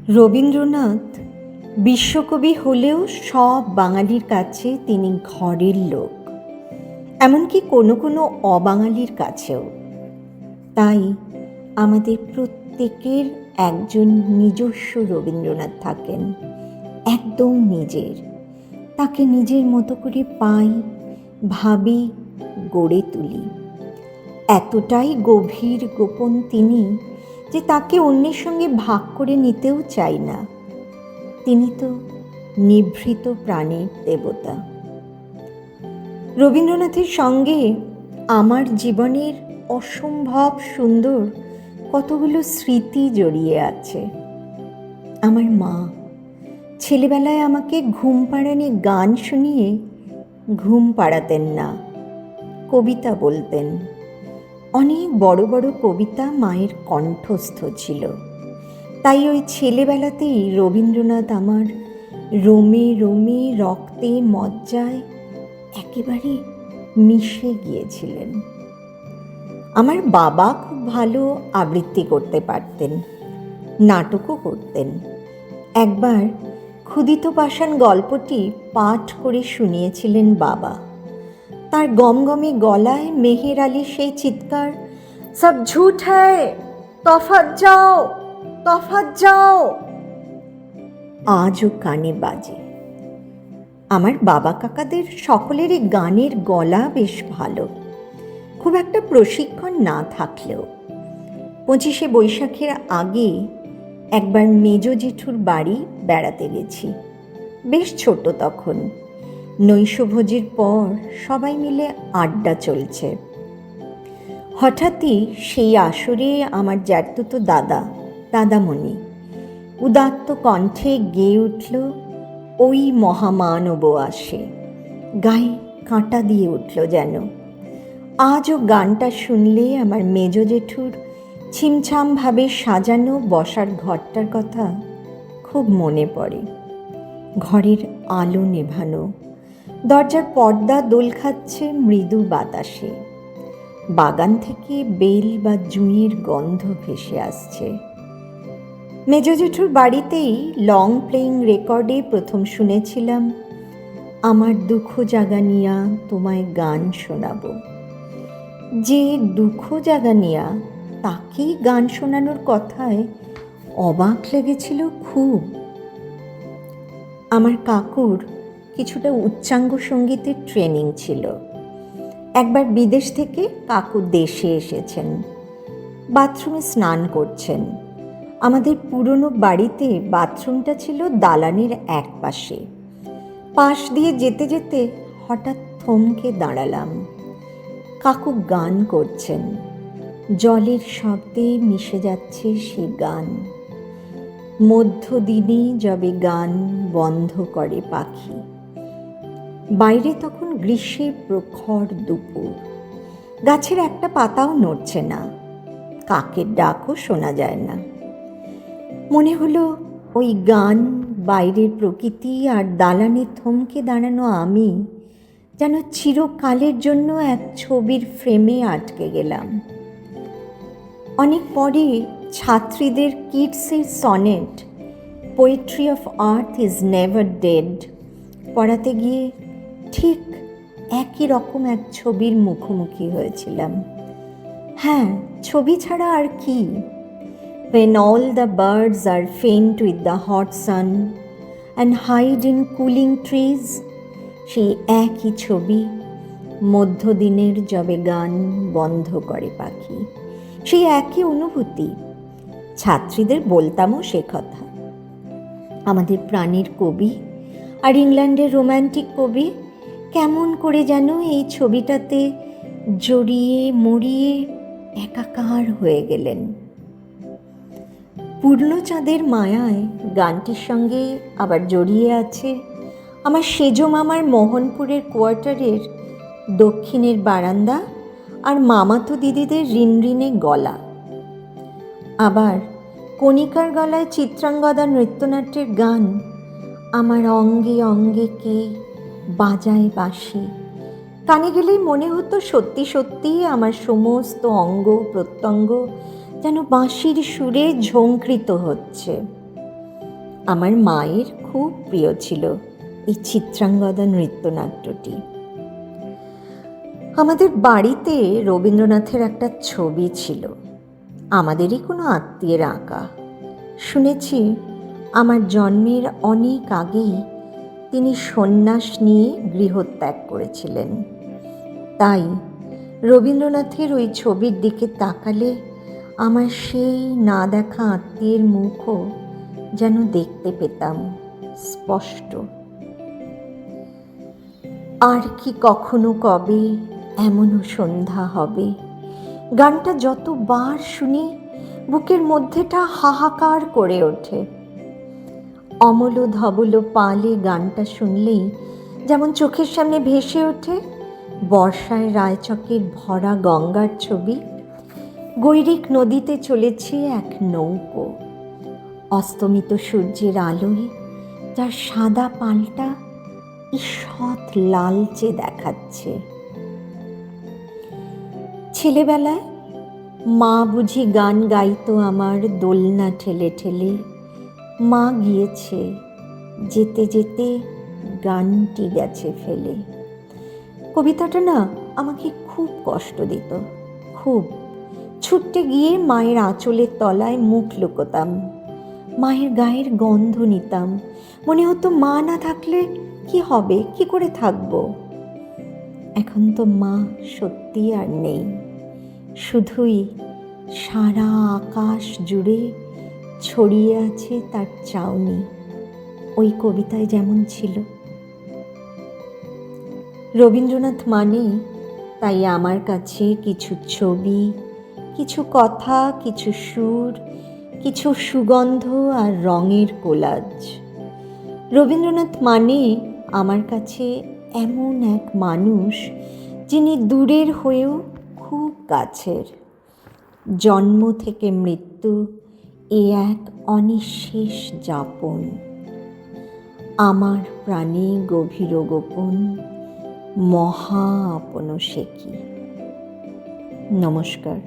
রবীন্দ্রনাথ বিশ্বকবি হলেও সব বাঙালির কাছে তিনি ঘরের লোক, এমনকি কোনো কোনো অবাঙালির কাছেও। তাই আমাদের প্রত্যেকের একজন নিজস্ব রবীন্দ্রনাথ থাকেন, একদম নিজের। তাকে নিজের মতো করে পাই, ভাবি, গড়ে তুলি। এতটাই গভীর গোপন তিনি যে তাকে অন্যের সঙ্গে ভাগ করে নিতেও চাই না। তিনি তো নিভৃত প্রাণের দেবতা। রবীন্দ্রনাথের সঙ্গে আমার জীবনের অসম্ভব সুন্দর কতগুলো স্মৃতি জড়িয়ে আছে। আমার মা ছেলেবেলায় আমাকে ঘুম পাড়ানি গান শুনিয়ে ঘুম পাড়াতেন না, কবিতা বলতেন। অনেক বড় বড় কবিতা মায়ের কণ্ঠস্থ ছিল। তাই ওই ছেলেবেলাতেই রবীন্দ্রনাথ আমার রোমে রোমে, রক্তে, মজ্জায় একেবারে মিশে গিয়েছিলেন। আমার বাবা খুব ভালো আবৃত্তি করতে পারতেন, নাটকও করতেন। একবার ক্ষুদিত পাষাণ গল্পটি পাঠ করে শুনিয়েছিলেন বাবা। তার গমগমে গলায় মেহের আলীর সেই চিৎকার, সব ঝুট হ্যায়, তফাৎ যাও, তফাৎ যাও, আজও কানে বাজে। আমার বাবা কাকাদের সকলেরই গানের গলা বেশ ভালো, খুব একটা প্রশিক্ষণ না থাকলেও। 25শে বৈশাখের আগে একবার মেজ জেঠুর বাড়ি বেড়াতে গেছি। বেশ ছোট তখন, নৈশভোজের পর সবাই মিলে আড্ডা চলছে। হঠাৎই সেই আসরে আমার জ্যাঠতুতো দাদামণি উদাত্ত কণ্ঠে গেয়ে উঠল, ওই মহামানব আসে। গায়ে কাঁটা দিয়ে উঠল যেন। আজও গানটা শুনলে আমার মেজ জেঠুর ছিমছামভাবে সাজানো বসার ঘরটার কথা খুব মনে পড়ে। ঘরের আলো নেভানো, দরজার পর্দা দোল খাচ্ছে মৃদু বাতাসে। বাগান থেকে বেল বা জুঁইয়ের গন্ধ ভেসে আসছে। মেজ জেঠুর বাড়িতেই লং প্লেইং রেকর্ডে প্রথম শুনেছিলাম, আমার দুঃখ জাগানিয়া তোমায় গান শোনাবো। যে দুঃখ জাগানিয়া, তাকেই গান শোনানোর কথায় অবাক লেগেছিল খুব। আমার কাকুর কিছুটা উচ্চাঙ্গ সঙ্গীতের ট্রেনিং ছিল। একবার বিদেশ থেকে কাকু দেশে এসেছেন, বাথরুমে স্নান করছেন। আমাদের পুরনো বাড়িতে বাথরুমটা ছিল দালানের এক পাশে। পাশ দিয়ে যেতে যেতে হঠাৎ থমকে দাঁড়ালাম। কাকু গান করছেন, জলের শব্দে মিশে যাচ্ছে সে গান। মধ্যদিনে যবে গান বন্ধ করে পাখি। বাইরে তখন গ্রীষ্মের প্রখর দুপুর, গাছের একটা পাতাও নড়ছে না, কাকের ডাকও শোনা যায় না। মনে হলো ওই গান, বাইরের প্রকৃতি আর দালানে থমকে দাঁড়ানো আমি যেন চিরকালের জন্য এক ছবির ফ্রেমে আটকে গেলাম। অনেক পরে ছাত্রীদের কিডসের sonnet, poetry of earth is never dead পড়াতে গিয়ে ঠিক একই রকম এক ছবির মুখোমুখি হয়েছিলাম। হ্যাঁ, ছবি ছাড়া আর কি? When all the birds are faint with the hot sun and hide in cooling trees, সেই একই ছবি, মধ্যদিনের যবে গান বন্ধ করে পাখি। সেই একই অনুভূতি। ছাত্রীদের বলতামও সে কথা। আমাদের প্রাণের কবি আর ইংল্যান্ডের রোম্যান্টিক কবি কেমন করে যেন এই ছবিটাতে জড়িয়ে মরিয়ে একাকার হয়ে গেলেন। পূর্ণচাঁদের মায়ায় গানটির সঙ্গে আবার জড়িয়ে আছে আমার সেজ মামার মোহনপুরের কোয়ার্টারের দক্ষিণের বারান্দা আর মামাতো দিদিদের রিনরিনে গলা। আবার কণিকার গলায় চিত্রাঙ্গদা নৃত্যনাট্যের গান আমার অঙ্গে অঙ্গে কে বাজায় বাঁশি। কানে গেলেই মনে হতো সত্যি সত্যিই আমার সমস্ত অঙ্গ প্রত্যঙ্গ যেন বাঁশির সুরে ঝঙ্কৃত হচ্ছে। আমার মায়ের খুব প্রিয় ছিল এই চিত্রাঙ্গদা নৃত্যনাট্যটি। আমাদের বাড়িতে রবীন্দ্রনাথের একটা ছবি ছিল, আমাদেরই কোনো আত্মীয়ের আঁকা। শুনেছি আমার জন্মের অনেক আগেই তিনি সন্ন্যাস নিয়ে গৃহত্যাগ করেছিলেন। তাই রবীন্দ্রনাথের ওই ছবির দিকে তাকালে আমার সেই না দেখা আত্মীয়ের মুখও যেন দেখতে পেতাম স্পষ্ট। আর কি কখনো কবে এমনও সন্ধ্যা হবে, গানটা যতবার শুনি বুকের মধ্যেটা হাহাকার করে ওঠে। অমল ধবল পালে গানটা শুনলেই যেমন চোখের সামনে ভেসে ওঠে বর্ষায় রায়চকের ভরা গঙ্গার ছবি। গৈরিক নদীতে চলেছে এক নৌকো, অস্তমিত সূর্যের আলোয় যার সাদা পালটা ঈষৎ লালচে দেখাচ্ছে। ছেলেবেলায় মা বুঝি গান গাইতো আমার দোলনা ঠেলে ঠেলে। মা গিয়েছে, যেতে যেতে গানটি গেছে ফেলে। কবিতাটা না আমাকে খুব কষ্ট দিত, খুব। ছুটতে গিয়ে মায়ের আঁচলের তলায় মুখ লুকোতাম, মায়ের গায়ের গন্ধ নিতাম। মনে হতো মা না থাকলে কি হবে, কি করে থাকবো। এখন তো মা সত্যি আর নেই, শুধুই সারা আকাশ জুড়ে ছড়িয়ে আছে তার চাউনি, ওই কবিতায় যেমন ছিল। রবীন্দ্রনাথ মানে তাই আমার কাছে কিছু ছবি, কিছু কথা, কিছু সুর, কিছু সুগন্ধ আর রঙের কোলাজ। রবীন্দ্রনাথ মানে আমার কাছে এমন এক মানুষ যিনি দূরের হয়েও খুব কাছের। জন্ম থেকে মৃত্যু এ এক অনিঃশেষ যাপন, আমার প্রাণে গভীর গোপন মহা আপন সে কি। নমস্কার।